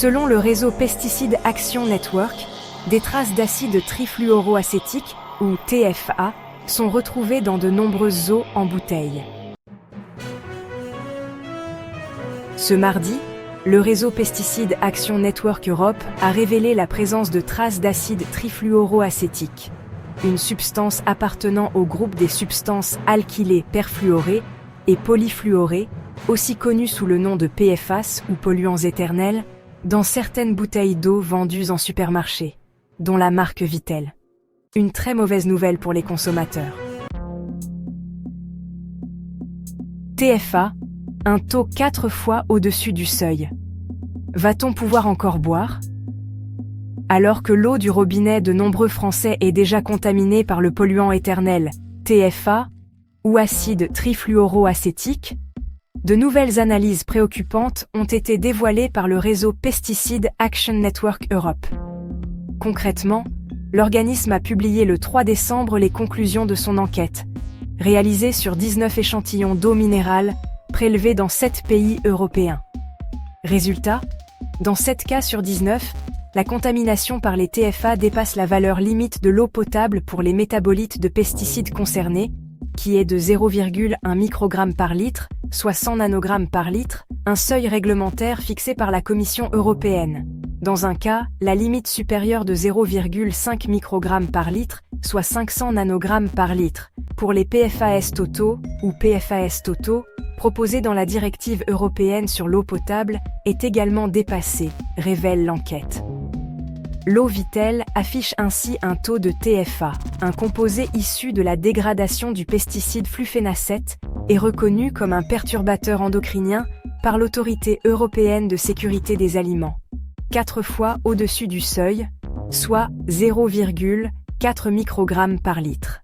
Selon le réseau Pesticide Action Network, des traces d'acide trifluoroacétique, ou TFA, sont retrouvées dans de nombreuses eaux en bouteilles. Ce mardi, le réseau Pesticide Action Network Europe a révélé la présence de traces d'acide trifluoroacétique, une substance appartenant au groupe des substances alkylées perfluorées et polyfluorées, aussi connues sous le nom de PFAS ou polluants éternels, dans certaines bouteilles d'eau vendues en supermarché, dont la marque Vittel. Une très mauvaise nouvelle pour les consommateurs. TFA, un taux 4 fois au-dessus du seuil. Va-t-on pouvoir encore boire? Alors que l'eau du robinet de nombreux Français est déjà contaminée par le polluant éternel TFA ou acide trifluoroacétique, de nouvelles analyses préoccupantes ont été dévoilées par le réseau Pesticide Action Network Europe. Concrètement, l'organisme a publié le 3 décembre les conclusions de son enquête, réalisée sur 19 échantillons d'eau minérale prélevés dans 7 pays européens. Résultat, dans 7 cas sur 19, la contamination par les TFA dépasse la valeur limite de l'eau potable pour les métabolites de pesticides concernés, qui est de 0,1 microgramme par litre, soit 100 nanogrammes par litre, un seuil réglementaire fixé par la Commission européenne. Dans un cas, la limite supérieure de 0,5 microgrammes par litre, soit 500 nanogrammes par litre, pour les PFAS totaux ou PFAS totaux, proposés dans la directive européenne sur l'eau potable, est également dépassée, révèle l'enquête. L'eau Vittel affiche ainsi un taux de TFA, un composé issu de la dégradation du pesticide flufénacet, et reconnu comme un perturbateur endocrinien par l'Autorité européenne de sécurité des aliments. 4 fois au-dessus du seuil, soit 0,4 microgrammes par litre.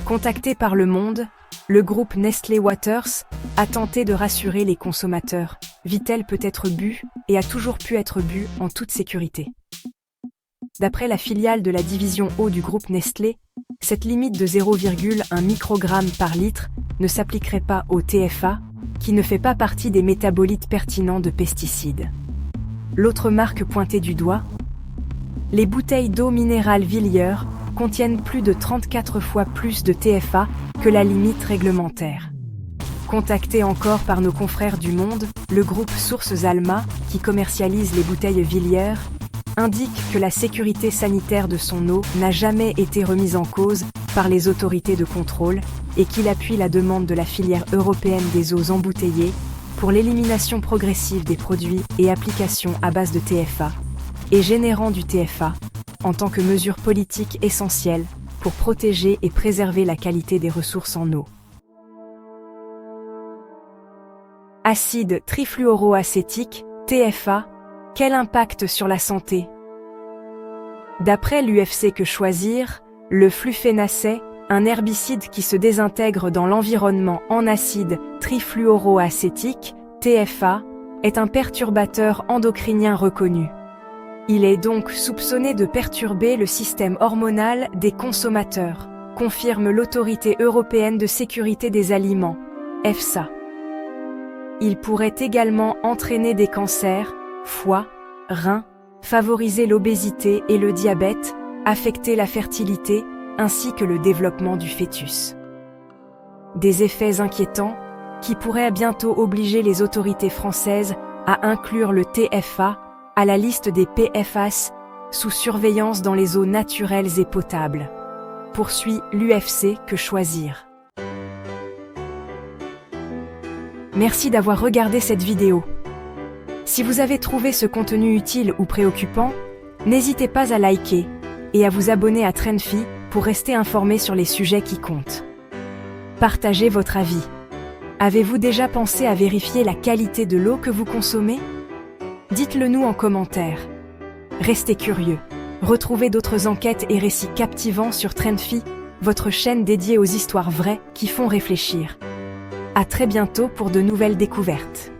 Contacté par Le Monde, le groupe Nestlé Waters a tenté de rassurer les consommateurs. Vittel peut être bu et a toujours pu être bu en toute sécurité. D'après la filiale de la division eau du groupe Nestlé, cette limite de 0,1 microgramme par litre ne s'appliquerait pas au TFA, qui ne fait pas partie des métabolites pertinents de pesticides. L'autre marque pointée du doigt, les bouteilles d'eau minérale Villiers contiennent plus de 34 fois plus de TFA que la limite réglementaire. Contacté encore par nos confrères du Monde, le groupe Sources Alma, qui commercialise les bouteilles Villiers, indique que la sécurité sanitaire de son eau n'a jamais été remise en cause par les autorités de contrôle et qu'il appuie la demande de la filière européenne des eaux embouteillées pour l'élimination progressive des produits et applications à base de TFA et générant du TFA en tant que mesure politique essentielle pour protéger et préserver la qualité des ressources en eau. Acide trifluoroacétique, TFA, quel impact sur la santé? D'après l'UFC Que Choisir, le flufénacet, un herbicide qui se désintègre dans l'environnement en acide trifluoroacétique, TFA, est un perturbateur endocrinien reconnu. Il est donc soupçonné de perturber le système hormonal des consommateurs, confirme l'Autorité européenne de sécurité des aliments, EFSA. Il pourrait également entraîner des cancers, foie, reins, favoriser l'obésité et le diabète, affecter la fertilité, ainsi que le développement du fœtus. Des effets inquiétants, qui pourraient bientôt obliger les autorités françaises à inclure le TFA à la liste des PFAS sous surveillance dans les eaux naturelles et potables. Poursuit l'UFC Que Choisir. Merci d'avoir regardé cette vidéo. Si vous avez trouvé ce contenu utile ou préoccupant, n'hésitez pas à liker et à vous abonner à Trendfi pour rester informé sur les sujets qui comptent. Partagez votre avis. Avez-vous déjà pensé à vérifier la qualité de l'eau que vous consommez? Dites-le nous en commentaire. Restez curieux. Retrouvez d'autres enquêtes et récits captivants sur Trendfi, votre chaîne dédiée aux histoires vraies qui font réfléchir. À très bientôt pour de nouvelles découvertes.